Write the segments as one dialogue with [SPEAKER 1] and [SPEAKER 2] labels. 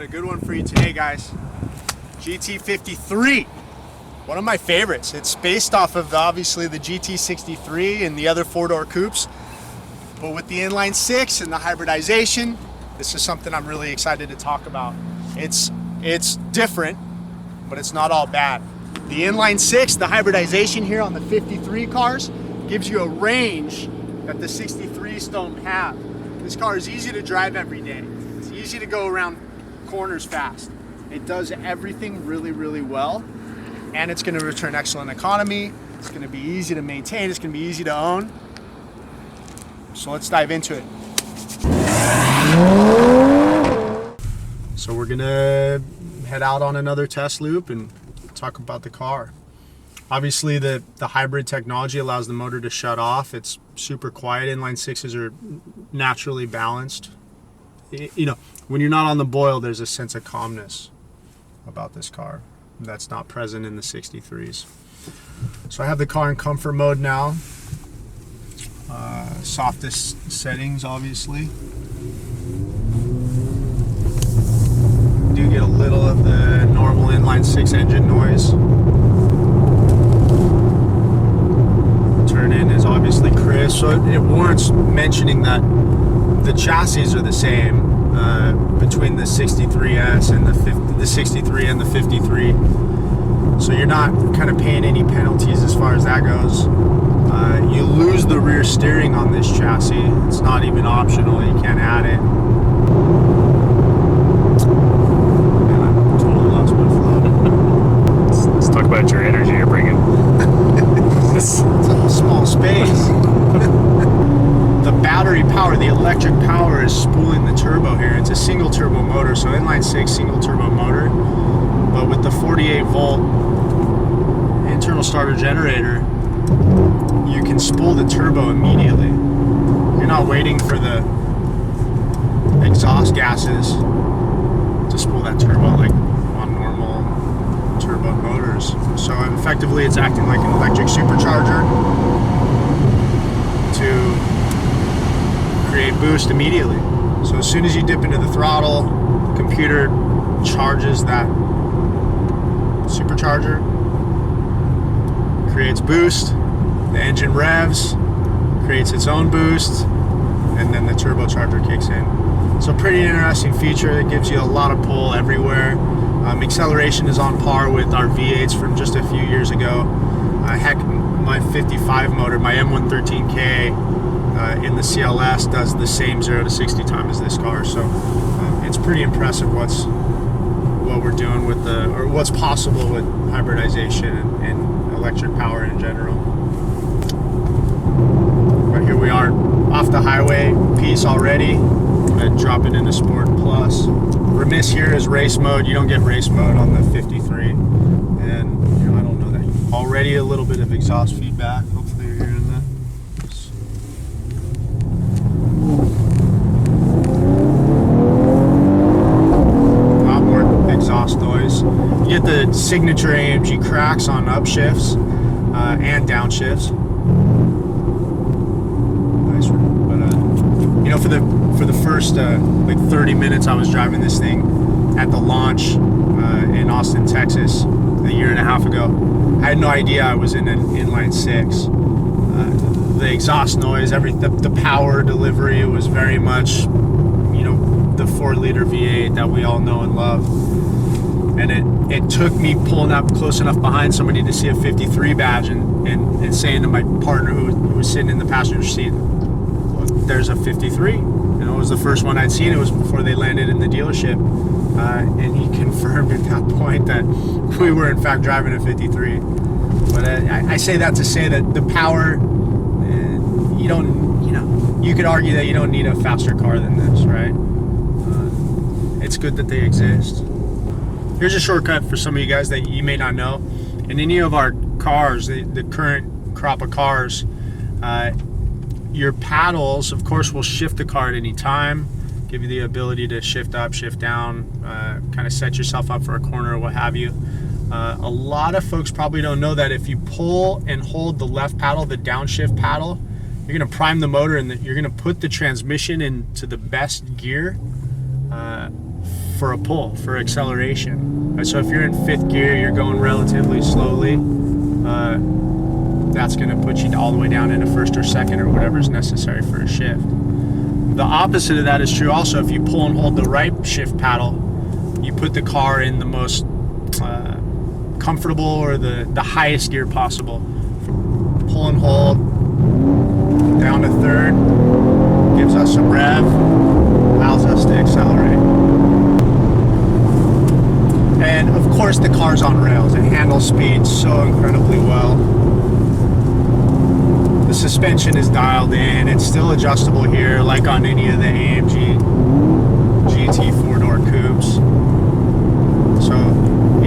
[SPEAKER 1] got a good one for you today, guys. GT53, one of my favorites. It's based off of obviously the GT63 and the other four-door coupes, but with the inline six and the hybridization, this is something I'm really excited to talk about. It's different, but it's not all bad. The inline six, the hybridization here on the 53 cars, gives you a range that the 63s don't have. This car is easy to drive every day. It's easy to go around corners fast. It does everything really, really well, and it's going to return excellent economy. It's going to be easy to maintain. It's going to be easy to own. So let's dive into it. So we're going to head out on another test loop and talk about the car. Obviously, the hybrid technology allows the motor to shut off. It's super quiet. Inline sixes are naturally balanced. You know, when you're not on the boil, there's a sense of calmness about this car that's not present in the 63s. So I have the car in comfort mode now. Softest settings, obviously. Do get a little of the normal inline six engine noise. Turn in is obviously crisp, so it warrants mentioning that the chassis are the same between the 63S and the 63 and the 53. So you're not kind of paying any penalties as far as that goes. You lose the rear steering on this chassis. It's not even optional. You can't add it. Man, I totally lost my flow.
[SPEAKER 2] Let's talk about your energy you're bringing.
[SPEAKER 1] It's a small space. The battery power, the electric power is spooling the turbo here. It's a single turbo motor, so inline six single turbo motor, but with the 48 volt internal starter generator, you can spool the turbo immediately. You're not waiting for the exhaust gases to spool that turbo like on normal turbo motors. So effectively it's acting like an electric supercharger to create boost immediately. So as soon as you dip into the throttle, the computer charges that supercharger, creates boost, the engine revs, creates its own boost, and then the turbocharger kicks in. So pretty interesting feature. It gives you a lot of pull everywhere. Acceleration is on par with our V8s from just a few years ago. Heck, my 55 motor, my M113K, in the CLS does the same 0 to 60 time as this car. So it's pretty impressive what we're doing with what's possible with hybridization and electric power in general. But here we are off the highway piece already. I'm gonna drop it into Sport Plus. Remiss here is race mode. You don't get race mode on the 53, and you know, I don't know that. Already a little bit of exhaust feedback. Hopefully you're hearing that. Not more exhaust noise. You get the signature AMG cracks on upshifts and downshifts. Nice, but you know, for the first like 30 minutes I was driving this thing at the launch in Austin, Texas, a year and a half ago, I had no idea I was in an inline six. The exhaust noise, the power delivery was very much, you know, the 4-liter V8 that we all know and love. And it took me pulling up close enough behind somebody to see a 53 badge and saying to my partner who was sitting in the passenger seat, look, there's a 53. You know, it was the first one I'd seen. It was before they landed in the dealership. And he confirmed at that point that we were in fact driving a 53. But I say that to say that the power, you could argue that you don't need a faster car than this, right? It's good that they exist. Here's a shortcut for some of you guys that you may not know. In any of our cars, the current crop of cars, your paddles, of course, will shift the car at any time, give you the ability to shift up, shift down, kind of set yourself up for a corner or what have you. A lot of folks probably don't know that if you pull and hold the left paddle, the downshift paddle, you're going to prime the motor and you're going to put the transmission into the best gear for a pull, for acceleration. So if you're in 5th gear, you're going relatively slowly, that's going to put you all the way down into 1st or 2nd or whatever is necessary for a shift. The opposite of that is true also. If you pull and hold the right shift paddle, you put the car in the most comfortable or the highest gear possible. Pull and hold down to 3rd, gives us some rev, allows us to accelerate. And of course the car's on rails. It handles speed so incredibly well. The suspension is dialed in. It's still adjustable here like on any of the AMG GT 4-door coupes. So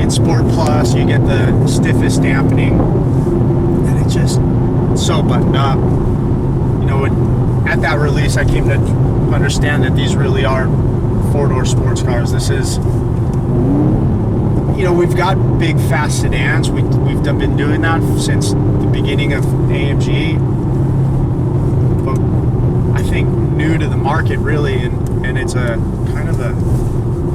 [SPEAKER 1] in Sport Plus you get the stiffest dampening, and it's just so buttoned up. You know, at that release I came to understand that these really are 4-door sports cars. This is, you know, we've got big fast sedans. We've been doing that since the beginning of AMG, but I think new to the market really, and it's a kind of a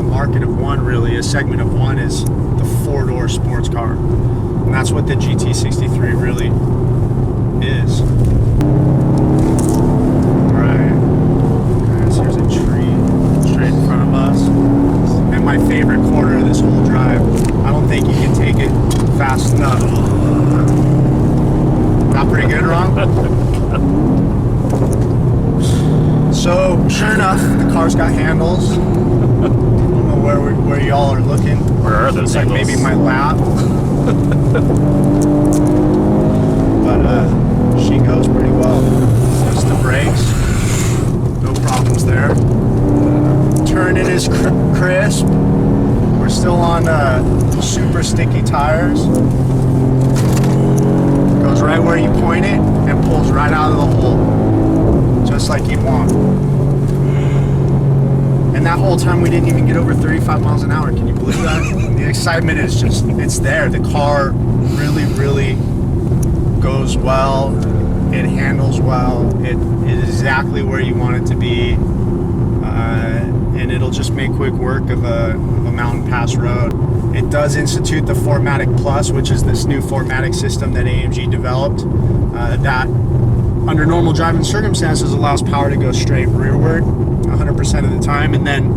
[SPEAKER 1] market of one, really, a segment of one, is the 4-door sports car, and that's what the GT63 really is. My favorite corner of this whole drive. I don't think you can take it fast enough. Not pretty good, Ron? So, sure enough, the car's got handles. I don't know where y'all are looking.
[SPEAKER 2] Where are those
[SPEAKER 1] handles? Like maybe my lap. But she goes pretty well. Just the brakes. No problems there. Turning is crisp. We're still on super sticky tires. Goes right where you point it and pulls right out of the hole, just like you want. And that whole time we didn't even get over 35 miles an hour. Can you believe that? The excitement is just, it's there. The car really, really goes well. It handles well. It is exactly where you want it to be. And it'll just make quick work of a mountain pass road. It does institute the 4MATIC Plus, which is this new 4MATIC system that AMG developed, that under normal driving circumstances allows power to go straight rearward 100% of the time, and then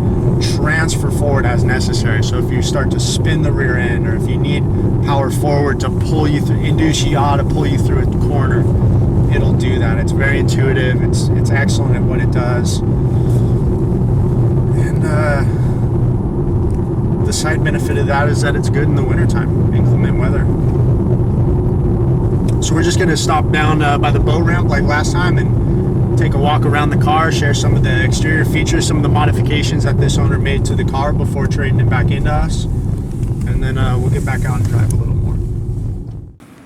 [SPEAKER 1] transfer forward as necessary. So if you start to spin the rear end, or if you need power forward to pull you through, induce yaw to pull you through a corner, it'll do that. It's very intuitive. It's excellent at what it does. The side benefit of that is that it's good in the wintertime, inclement weather. So we're just going to stop down by the boat ramp like last time and take a walk around the car, share some of the exterior features, some of the modifications that this owner made to the car before trading it back into us. And then we'll get back out and drive a little more.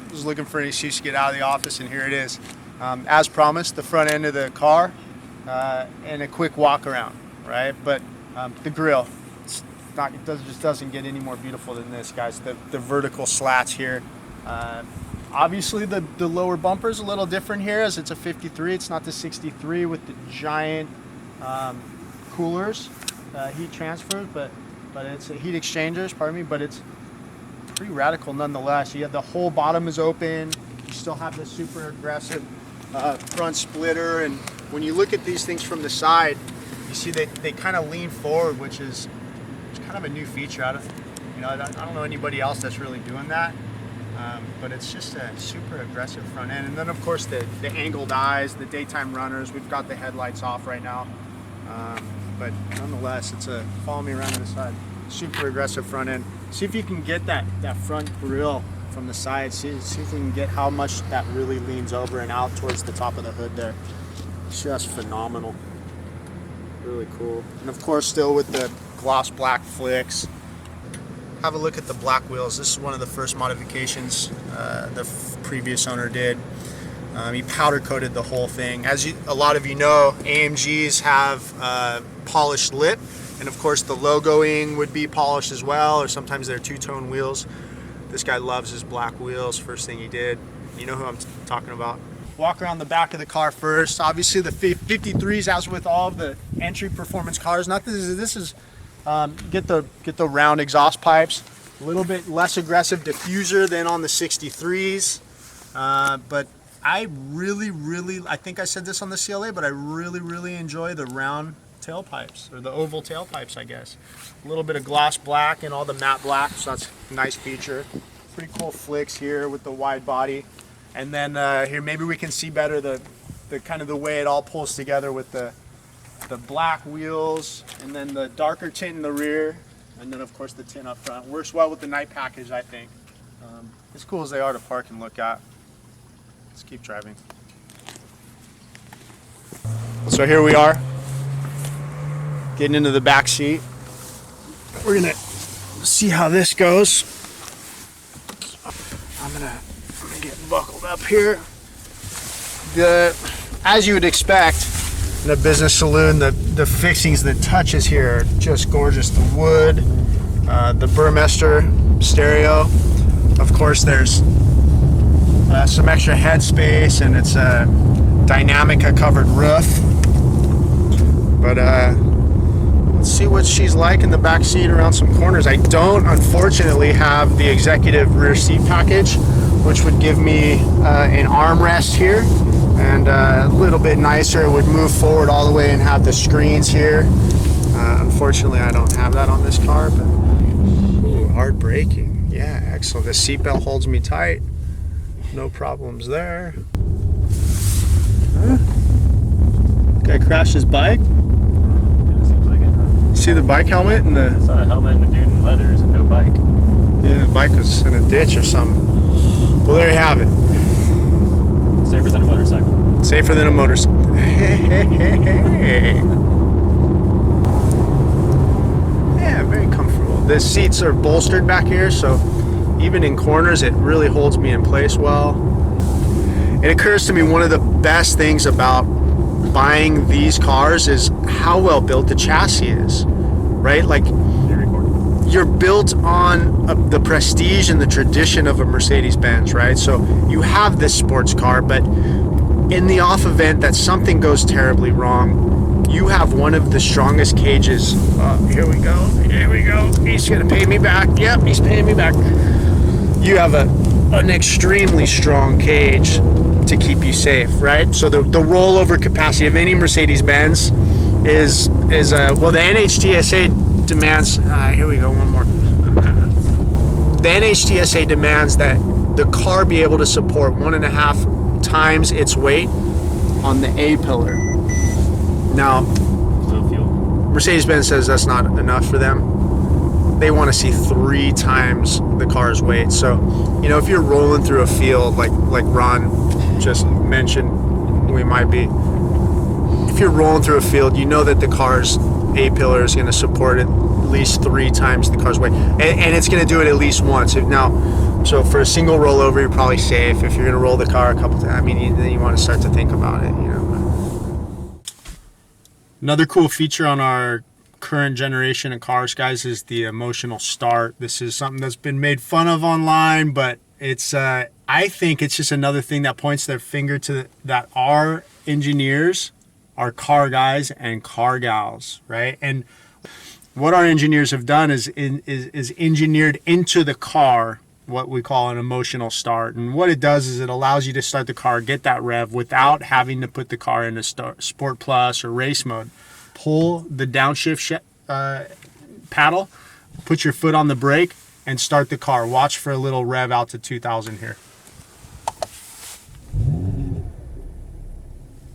[SPEAKER 1] I was looking for an excuse to get out of the office, and here it is. As promised, the front end of the car and a quick walk around, right? But the grill, just doesn't get any more beautiful than this, guys. The vertical slats here. Obviously the lower bumper is a little different here, as it's a 53. It's not the 63 with the giant coolers, heat transfers, but it's heat exchangers, pardon me, but it's pretty radical nonetheless. You have the whole bottom is open. You still have the super aggressive front splitter, and when you look at these things from the side, you see they kind of lean forward, which is kind of a new feature. I don't know anybody else that's really doing that, but it's just a super aggressive front end. And then of course the angled eyes, the daytime runners. We've got the headlights off right now, but nonetheless, it's a follow me around to the side. Super aggressive front end. See if you can get that front grille from the side. See if we can get how much that really leans over and out towards the top of the hood there. It's just phenomenal. Really cool. And of course, still with the gloss black flicks. Have a look at the black wheels. This is one of the first modifications the previous owner did. He powder coated the whole thing. As a lot of you know, AMGs have polished lip, and of course the logoing would be polished as well, or sometimes they're two-tone wheels. This guy loves his black wheels. First thing he did. You know who I'm talking about. Walk around the back of the car first. Obviously the 53s, as with all of the entry performance cars, this is Get the round exhaust pipes. A little bit less aggressive diffuser than on the 63s, but I really, I think I said this on the CLA, but I really enjoy the round tailpipes, or the oval tailpipes, I guess. A little bit of gloss black and all the matte black, so that's a nice feature. Pretty cool flicks here with the wide body. And then here, maybe we can see better the kind of the way it all pulls together with the black wheels, and then the darker tint in the rear, and then of course the tint up front. Works well with the night package, I think. As cool as they are to park and look at. Let's keep driving. So here we are, getting into the back seat. We're gonna see how this goes. I'm gonna get buckled up here. As you would expect in a business saloon, the fixings, the touches here are just gorgeous. The wood, the Burmester stereo. Of course, there's some extra headspace, and it's a Dynamica covered roof. But let's see what she's like in the back seat around some corners. I don't, unfortunately, have the executive rear seat package, which would give me an armrest here, and a little bit nicer. It would move forward all the way and have the screens here. Unfortunately, I don't have that on this car, but ooh, hard braking. Yeah, excellent. The seatbelt holds me tight. No problems there. Huh? Guy crashed his bike.
[SPEAKER 2] Seems like it.
[SPEAKER 1] See the bike helmet and the.
[SPEAKER 2] It's not a helmet and a dude in leathers and no bike.
[SPEAKER 1] Yeah, the bike was in a ditch or something. Well, there you have it.
[SPEAKER 2] Safer than a motorcycle.
[SPEAKER 1] Safer than a motorcycle. Yeah, very comfortable. The seats are bolstered back here, so even in corners, it really holds me in place well. It occurs to me one of the best things about buying these cars is how well built the chassis is, right? Like, you're built on the prestige and the tradition of a Mercedes-Benz, right? So you have this sports car, but in the off event that something goes terribly wrong, you have one of the strongest cages. Here we go. He's gonna pay me back. Yep, he's paying me back. You have an extremely strong cage to keep you safe, right? So the rollover capacity of any Mercedes-Benz is well, the NHTSA demands, here we go, one more. The NHTSA demands that the car be able to support 1.5 times its weight on the A pillar. Now, Mercedes-Benz says that's not enough for them. They want to see 3 times the car's weight. So, you know, if you're rolling through a field like Ron just mentioned, we might be. If you're rolling through a field, you know that the car's A pillar is going to support at least 3 times the car's weight, and it's going to do it at least once. Now, so for a single rollover, you're probably safe. If you're going to roll the car a couple times, I mean, then you want to start to think about it, you know. Another cool feature on our current generation of cars, guys, is the emotional start. This is something that's been made fun of online, but it's I think it's just another thing that points their finger to that our engineers are car guys and car gals, right? And what our engineers have done is engineered into the car what we call an emotional start. And what it does is it allows you to start the car, get that rev without having to put the car into Sport Plus or race mode. Pull the downshift paddle, put your foot on the brake, and start the car. Watch for a little rev out to 2,000 here.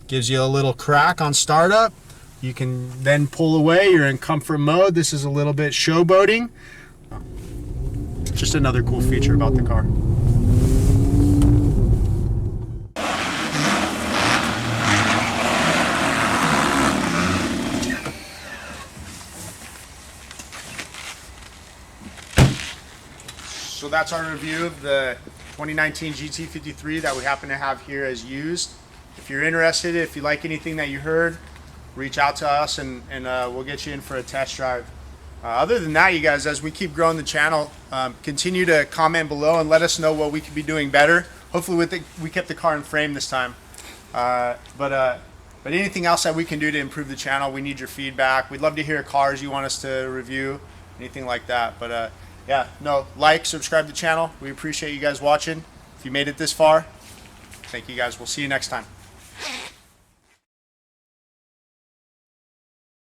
[SPEAKER 1] Gives you a little crack on startup. You can then pull away. You're in comfort mode. This is a little bit showboating. Just another cool feature about the car. So that's our review of the 2019 GT53 that we happen to have here as used. If you're interested, if you like anything that you heard, reach out to us and we'll get you in for a test drive. Other than that, you guys, as we keep growing the channel, continue to comment below and let us know what we could be doing better. Hopefully we kept the car in frame this time. But But anything else that we can do to improve the channel, we need your feedback. We'd love to hear cars you want us to review, anything like that. But yeah, no, like, subscribe to the channel. We appreciate you guys watching. If you made it this far, thank you guys. We'll see you next time.